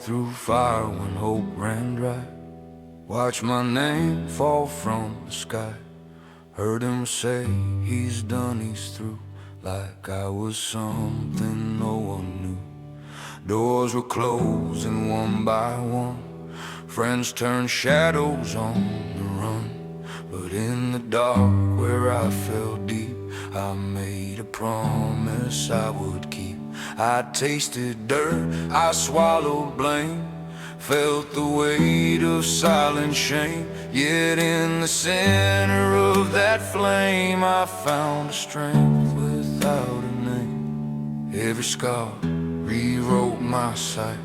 through fire when hope ran dry. Watched my name fall from the sky. Heard him say he's done, he's through. Like I was something no one knew. Doors were closing one by one. Friends turned shadows on the run. But in the dark where I fell deep, I made a promise I would keep. I tasted dirt, I swallowed blame, felt the weight of silent shame. Yet in the center of that flame I found a strength without a name. Every scar rewrote my sight,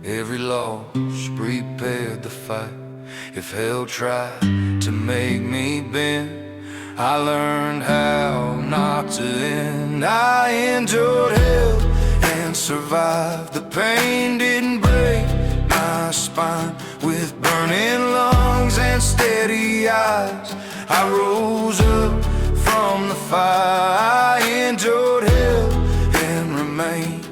every loss prepared the fight. If hell tried to make me bend, I learned how not to end. I endured hell and survived. The pain didn't break my spine. With burning lungs and steady eyes, I rose up from the fire. I endured hell and remained.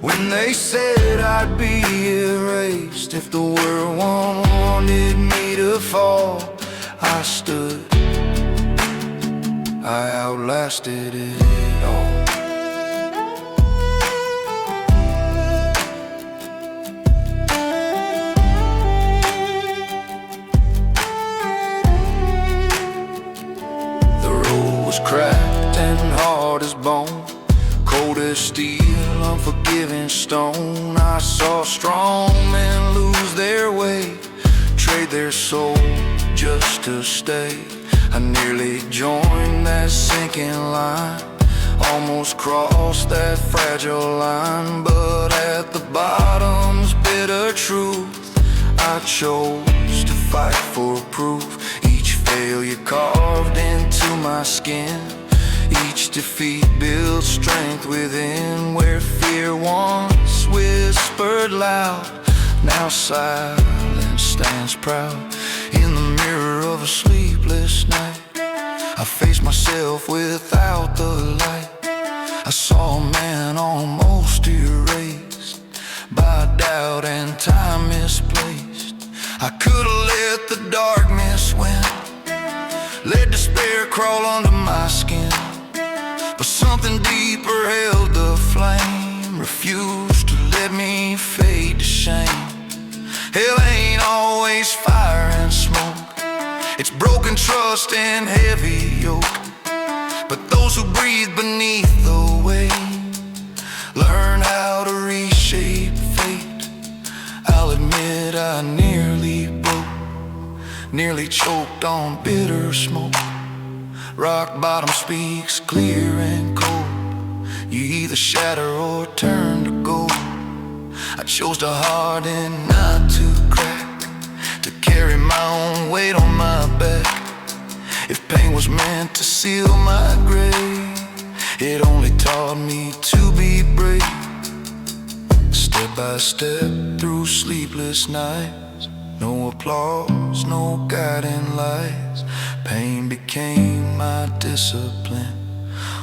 When they said I'd be erased, if the world wanted me to fall, I stood. I outlasted it all. The road was cracked and hard as bone, cold as steel, unforgiving stone. I saw strong men lose their way, trade their soul just to stay. I nearly joined that sinking line, almost crossed that fragile line. But at the bottom's bitter truth, I chose to fight for proof. Each failure carved into my skin, each defeat built strength within. Where fear once whispered loud, now silence stands proud. In the mirror of a sleepless night, I faced myself without the light. I saw a man almost erased by doubt and time misplaced. I could've let the darkness win, let despair crawl under my skin. But something deeper held the flame, refused to let me fade to shame. Hell ain't always fire and smoke, it's broken trust and heavy yoke. But those who breathe beneath the weight learn how to reshape fate. I'll admit I nearly broke, nearly choked on bitter smoke. Rock bottom speaks clear and cold, you either shatter or turn to gold. I chose to harden, not to crack, to carry my own weight on my back. If pain was meant to seal my grave, it only taught me to be brave. Step by step through sleepless nights, no applause, no guiding lights. Pain became my discipline,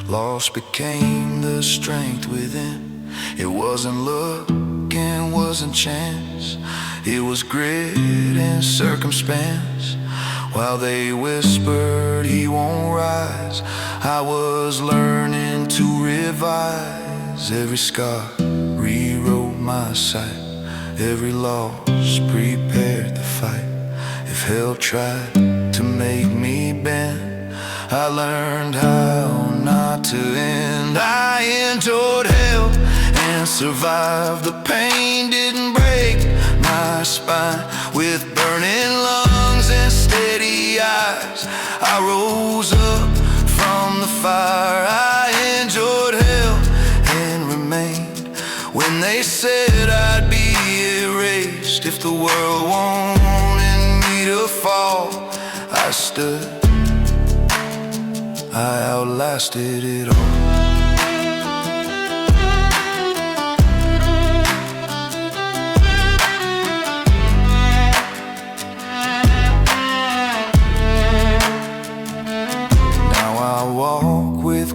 loss became the strength within. It wasn't luck and wasn't chance, it was grit and circumstance. While they whispered he won't rise, I was learning to revise. Every scar rewrote my sight, every loss prepared the fight. If hell tried to make me bend, I learned how not to end. I endured hell and survived. The pain didn't break my spine. With burning lungs and steady eyes, I rose up from the fire. I endured hell and remained. When they said I'd be erased, if the world wanted me to fall, I stood. I outlasted it all.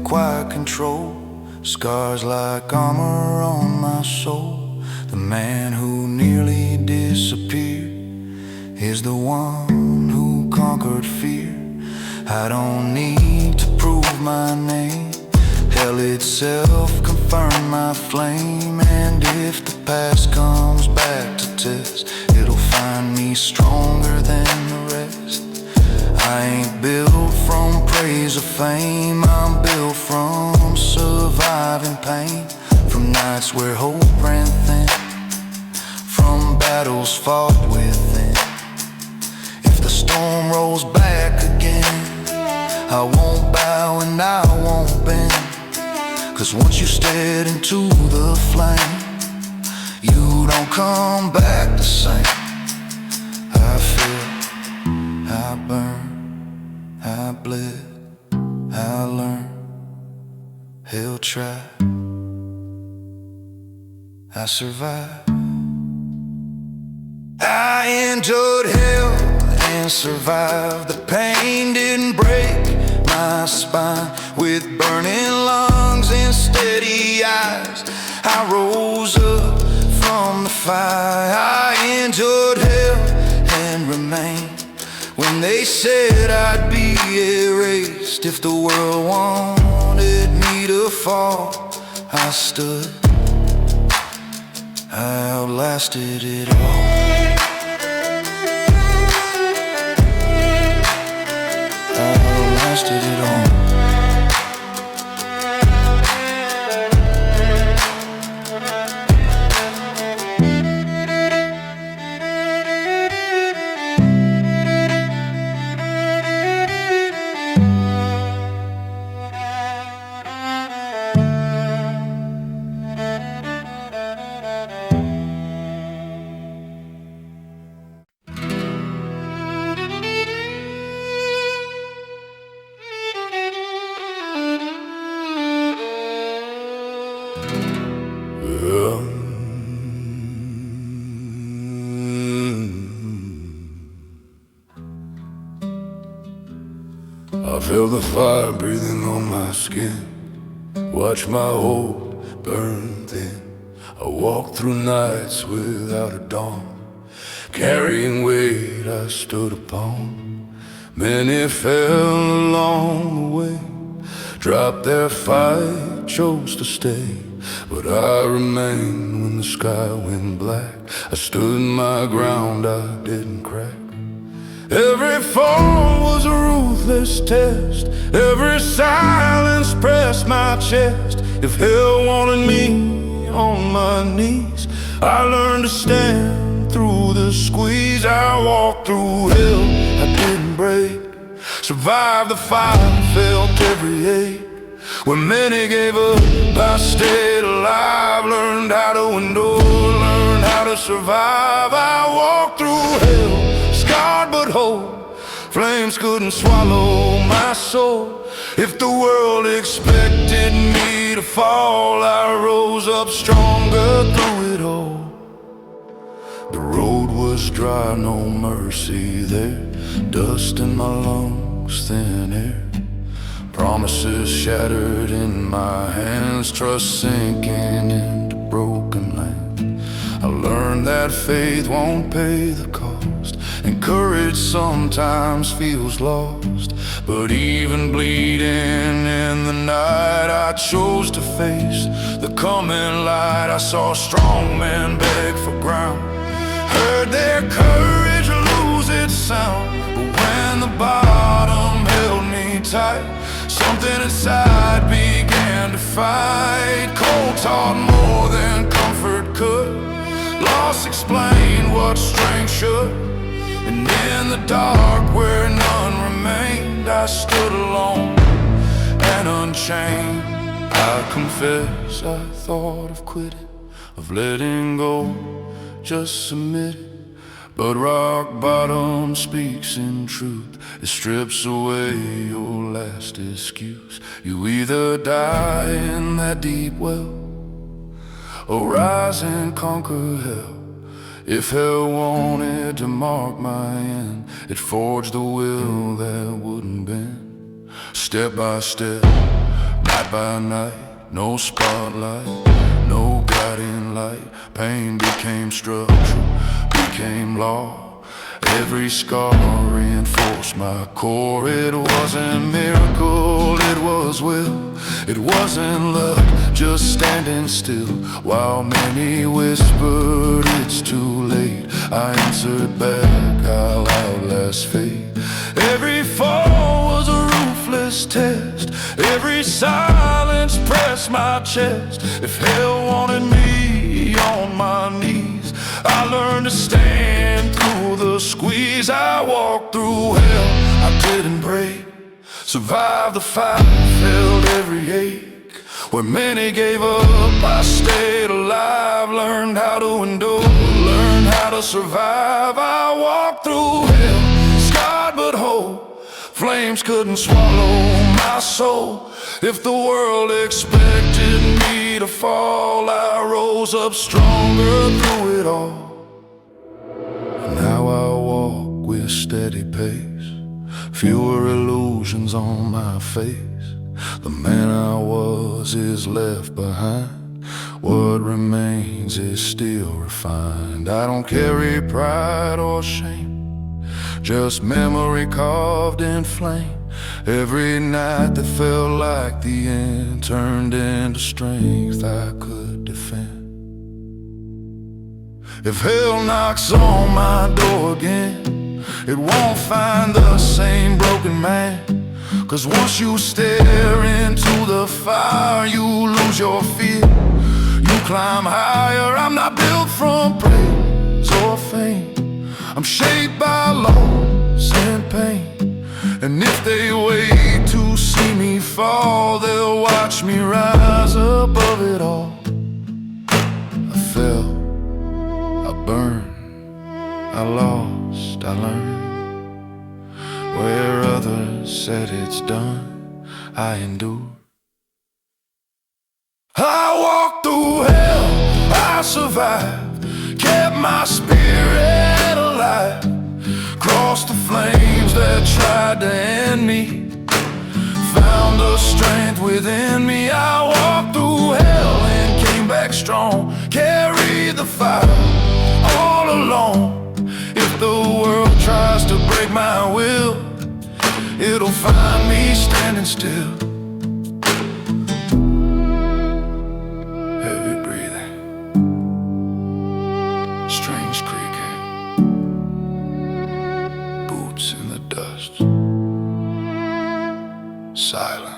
Quiet control, scars like armor on my soul. The man who nearly I don't need to prove my name. Hell itself confirmed my flame. And if the past comes back to test, it'll find me stronger than the rest. I ain't built from praise or fame. I'm built from surviving pain, from nights where hope ran thin, from battles fought within. If the storm rolls back again, I won't bow and I won't bend. 'Cause once you step into the flame, you don't come back the same. I feel, I burn, I bled, I learn, hell tried, I survived. I endured hell and survived. The pain didn't break my spine. With burning lungs and steady eyes, I rose up from the fire. I endured hell and remained. When they said I'd be erased, if the world wanted me to fall, I stood. I outlasted it all. I outlasted it all. I feel the fire breathing on my skin, watch my hope burn thin. I walk through nights without a dawn, carrying weight I stood upon. Many fell along the way, dropped their fight, chose to stay. But I remained when the sky went black. I stood my ground, I didn't crack. Every fall was a ruthless test, every silence pressed my chest. If hell wanted me on my knees, I learned to stand through the squeeze. I walked through hell, I didn't break, survived the fire, felt every ache. When many gave up, I stayed alive, learned how to endure, learned how to survive. I walked through hell, scarred but whole. Flames couldn't swallow my soul. If the world expected me to fall, I rose up stronger through it all. The road was dry, no mercy there, dust in my lungs, thin air. Promises shattered in my hands, trust sinking into broken land. I learned that faith won't pay the cost, and courage sometimes feels lost. But even bleeding in the night, I chose to face the coming light. I saw strong men beg for ground, heard their courage lose its sound. But when the bottom held me tight, something inside began to fight. Cold taught more than comfort could, loss explained what strength should. And in the dark where none remained, I stood alone and unchained. I confess I thought of quitting, of letting go, just submitting. But rock bottom speaks in truth, it strips away your last excuse. You either die in that deep well, or rise and conquer hell. If hell wanted to mark my end, it forged a will that wouldn't bend. Step by step, night by night, no spotlight, no guiding light. Pain became structure, became law, Every scar reinforced my core. It wasn't miracle, it was will. It wasn't luck, just standing still. While many whispered it's too late, I answered back, I'll outlast fate. Every fall was a ruthless test. Every silence pressed my chest. If hell wanted me on my knees, I learned to stand through the squeeze. I walked through hell, I didn't break. Survived the fight, felt every ache. Where many gave up, I stayed alive. Learned how to endure, learned how to survive. I walked through hell, scarred but whole. Flames couldn't swallow my soul. If the world expected me to fall, I rose up stronger through it all. And now I walk with steady pace, fewer illusions on my face. The man I was is left behind. What remains is still refined. I don't carry pride or shame, just memory carved in flame. Every night that felt like the end turned into strength I could defend. If hell knocks on my door again, it won't find the same broken man. 'Cause once you stare into the fire, you lose your fear. You climb higher. I'm not built from praise or fame. I'm shaped by loss and pain. And if they wait to see me fall, they'll watch me rise above it all. I fell, I burned, I lost, I learned. Where others said it's done, I endured. I walked through hell, I survived, kept my spirit alive. Crossed the flames that tried to end me, found the strength within me. I walked through hell and came back strong, carried the fire all alone. If the world tries to break my will, it'll find me standing still. Heavy breathing, strange creaking, boots in the dust, silence.